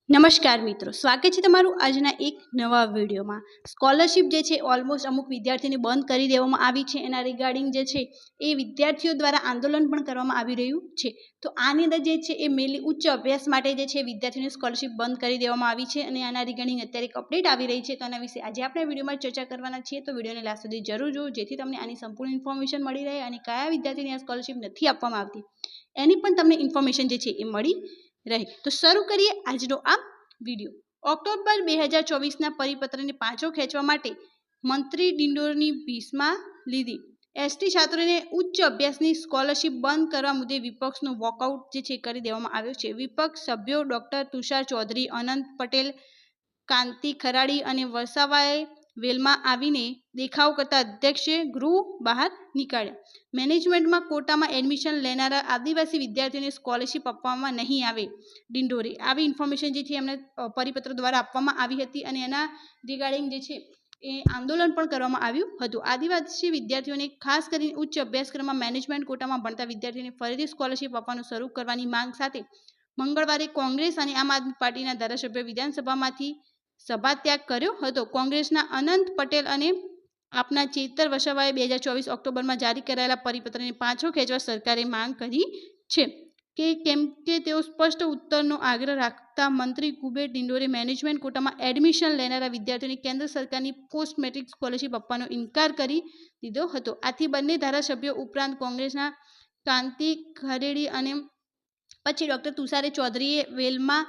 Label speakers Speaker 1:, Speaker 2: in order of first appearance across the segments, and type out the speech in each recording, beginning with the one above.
Speaker 1: નમસ્કાર મિત્રો, સ્વાગત છે તમારું આજના એક નવા વિડીયોમાં। સ્કોલરશિપ જે છે ઓલમોસ્ટ અમુક વિદ્યાર્થીઓને બંધ કરી દેવામાં આવી છે। એના રિગાર્ડિંગ જે છે એ વિદ્યાર્થીઓ દ્વારા આંદોલન પણ કરવામાં આવી રહ્યું છે। તો આની અંદર જે છે એ મેનલી ઉચ્ચ અભ્યાસ માટે જે છે વિદ્યાર્થીઓની સ્કોલરશિપ બંધ કરી દેવામાં આવી છે અને આના રિગાર્ડિંગ અત્યારે એક અપડેટ આવી રહી છે। તો આના વિશે આજે આપણે વિડીયોમાં ચર્ચા કરવાના છીએ। તો વિડીયોને લાસ્ટ સુધી જરૂર જુઓ જેથી તમને આની સંપૂર્ણ ઇન્ફોર્મેશન મળી રહે અને કયા વિદ્યાર્થીને આ સ્કોલરશિપ નથી આપવામાં આવતી એની પણ તમને ઇન્ફોર્મેશન જે છે એ મળી રહે। તો શરૂ કરીએ આજનો આ વિડીયો। ઓક્ટોબર 2024ના પરિપત્રને પાછો ખેંચવા માટે મંત્રી ડિંડોરની ભીષમાં લીધી। એસટી છાત્રોને ઉચ્ચ અભ્યાસની સ્કોલરશિપ બંધ કરવા મુદ્દે વિપક્ષનો વોકઆઉટ જે છે કરી દેવામાં આવ્યો છે। વિપક્ષ સભ્યો ડોક્ટર તુષાર ચૌધરી, અનંત પટેલ, કાંતિ ખરાડી અને વસાવાએ વેલમાં આવીને દેખાવ કરતા અધ્યક્ષે ગૃહ બહાર નીકળ્યા। મેનેજમેન્ટમાં કોટામાં એડમિશન લેનારા આદિવાસી વિદ્યાર્થીઓને સ્કોલરશિપ આપવામાં નહીં આવે ડિંડોરે આવી ઇન્ફોર્મેશન જે છે એમને પરિપત્ર દ્વારા આપવામાં આવી હતી અને એના રિગાર્ડિંગ જે છે એ આંદોલન પણ કરવામાં આવ્યું હતું। આદિવાસી વિદ્યાર્થીઓને ખાસ કરીને ઉચ્ચ અભ્યાસક્રમમાં મેનેજમેન્ટ કોટામાં ભણતા વિદ્યાર્થીઓને ફરીથી સ્કોલરશિપ આપવાનું શરૂ કરવાની માંગ સાથે મંગળવારે કોંગ્રેસ અને આમ આદમી પાર્ટીના ધારાસભ્યો વિધાનસભામાંથી સભાત્યાગ કર્યો હતો। કોંગ્રેસના અનંત પટેલ અને આપના ચેતર વસાવાએ 2024 ઓક્ટોબરમાં જારી કરાયેલા પરિપત્રને પાછો ખેંચવા સરકારે માંગ કરી છે કેમ કે તેઓ સ્પષ્ટ ઉત્તરનો આગ્રહ રાખતા મંત્રી કુબેર ડિંડોરે મેનેજમેન્ટ કોટામાં એડમિશન લેનારા વિદ્યાર્થીઓને કેન્દ્ર સરકારની પોસ્ટ મેટ્રિક સ્કોલરશિપ આપવાનો ઇનકાર કરી દીધો હતો। આથી બંને ધારાસભ્યો ઉપરાંત કોંગ્રેસના કાંતિ ખરેડી અને પછી ડોક્ટર તુષારે ચૌધરીએ વેલમાં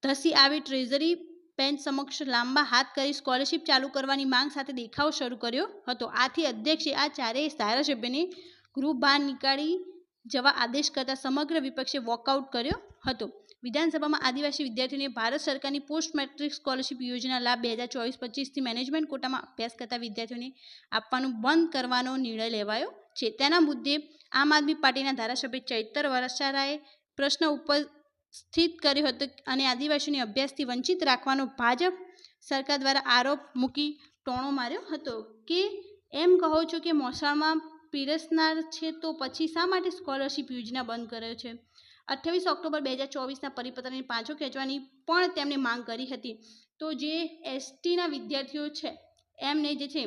Speaker 1: ધસી આવી ટ્રેઝરી બેન્ચ સમક્ષ લાંબા હાથ કરી સ્કોલરશિપ ચાલુ કરવાની માંગ સાથે દેખાવ શરૂ કર્યો હતો। આથી અધ્યક્ષે આ ચારેય ધારાસભ્યને ગૃહ બહાર નીકાળી જવા આદેશ કરતા સમગ્ર વિપક્ષે વોકઆઉટ કર્યો હતો। વિધાનસભામાં આદિવાસી વિદ્યાર્થીઓને ભારત સરકારની પોસ્ટ મેટ્રિક સ્કોલરશિપ યોજના લાભ 2024-25થી મેનેજમેન્ટ કોટામાં અભ્યાસ કરતા વિદ્યાર્થીઓને આપવાનું બંધ કરવાનો નિર્ણય લેવાયો છે। તેના મુદ્દે આમ આદમી પાર્ટીના ધારાસભ્ય ચૈતર વસાવાએ પ્રશ્ન ઉપસ્થિત કર્યો હતો અને આદિવાસીઓને અભ્યાસથી વંચિત રાખવાનો ભાજપ સરકાર દ્વારા આરોપ મૂકી ટોણો માર્યો હતો કે એમ કહો છો કે મોસાળમાં પીરસનાર છે તો પછી શા માટે સ્કોલરશિપ યોજના બંધ કર્યો છે। 28 ઓક્ટોબર 2024ના પરિપત્રને પાછો ખેંચવાની પણ તેમણે માંગ કરી હતી। તો જે એસટીના વિદ્યાર્થીઓ છે એમને જે છે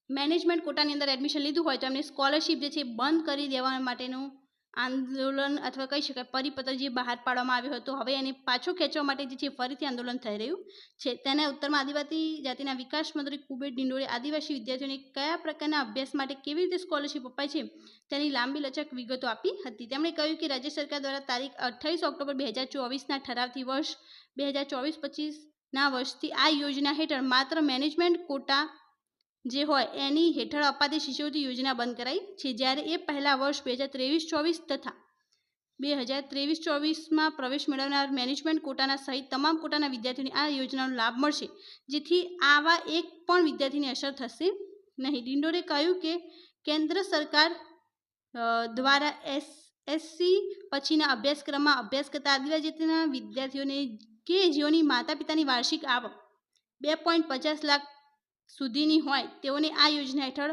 Speaker 1: મેનેજમેન્ટ કોટાની અંદર એડમિશન લીધું હોય તો એમને સ્કોલરશિપ જે છે બંધ કરી દેવા માટેનું આંદોલન અથવા કહી શકાય પરિપત્ર જે બહાર પાડવામાં આવ્યો હતો હવે એને પાછો ખેંચવા માટે જે છે ફરીથી આંદોલન થઈ રહ્યું છે। તેના ઉત્તરમાં આદિવાસી જાતિના વિકાસ મંત્રી કુબેર ડિંડોરે આદિવાસી વિદ્યાર્થીઓને કયા પ્રકારના અભ્યાસ માટે કેવી રીતે સ્કોલરશિપ અપાય છે તેની લાંબી લચક વિગતો આપી હતી। તેમણે કહ્યું કે રાજ્ય સરકાર દ્વારા તારીખ 28 ઓક્ટોબર 2024ના ઠરાવથી વર્ષ 2024-25ના વર્ષથી આ યોજના હેઠળ માત્ર મેનેજમેન્ટ કોટા જે હોય એની હેઠળ અપાતી શિષ્યવૃત્તિ યોજના બંધ કરાઈ છે। જ્યારે એ પહેલા વર્ષ 2023-24 તથા 2023-24માં પ્રવેશ મેળવનાર મેનેજમેન્ટ કોટાના સહિત તમામ કોટાના વિદ્યાર્થીઓને આ યોજનાનો લાભ મળશે જેથી આવા એક પણ વિદ્યાર્થીને અસર થશે નહીં। ડિંડોરે કહ્યું કે કેન્દ્ર સરકાર દ્વારા એસસી પછીના અભ્યાસક્રમમાં અભ્યાસ કરતા આદિવાસીના વિદ્યાર્થીઓને કે જેઓની માતા પિતાની વાર્ષિક આવક 2.50 લાખ સુધીની હોય તેઓને આ યોજના હેઠળ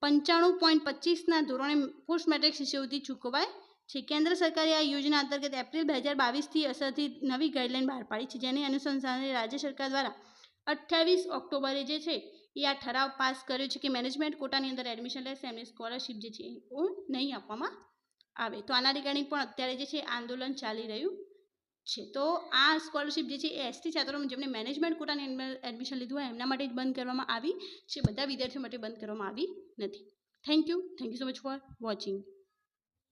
Speaker 1: 95.25ના ધોરણે પોસ્ટ મેટ્રિક શિષ્યવૃત્તિ ચૂકવાય છે। કેન્દ્ર સરકારે આ યોજના અંતર્ગત એપ્રિલ 2022થી અસરથી નવી ગાઈડલાઈન બહાર પાડી છે જેને અનુસંધાને રાજ્ય સરકાર દ્વારા 28 ઓક્ટોબરે જે છે એ આ ઠરાવ પાસ કર્યો છે કે મેનેજમેન્ટ કોટાની અંદર એડમિશન લેશે એમને સ્કોલરશિપ જે છે એ નહીં આપવામાં આવે। તો આના રિગાર્ડિંગ પણ અત્યારે જે છે આંદોલન ચાલી રહ્યું છે। તો આ સ્કોલરશિપ જે છે એ એસટી છાત્રો જેમને મેનેજમેન્ટ કોટાની અંદર એડમિશન લીધું હોય એમના માટે જ બંધ કરવામાં આવી છે, બધા વિદ્યાર્થીઓ માટે બંધ કરવામાં આવી નથી। Thank you so much for watching.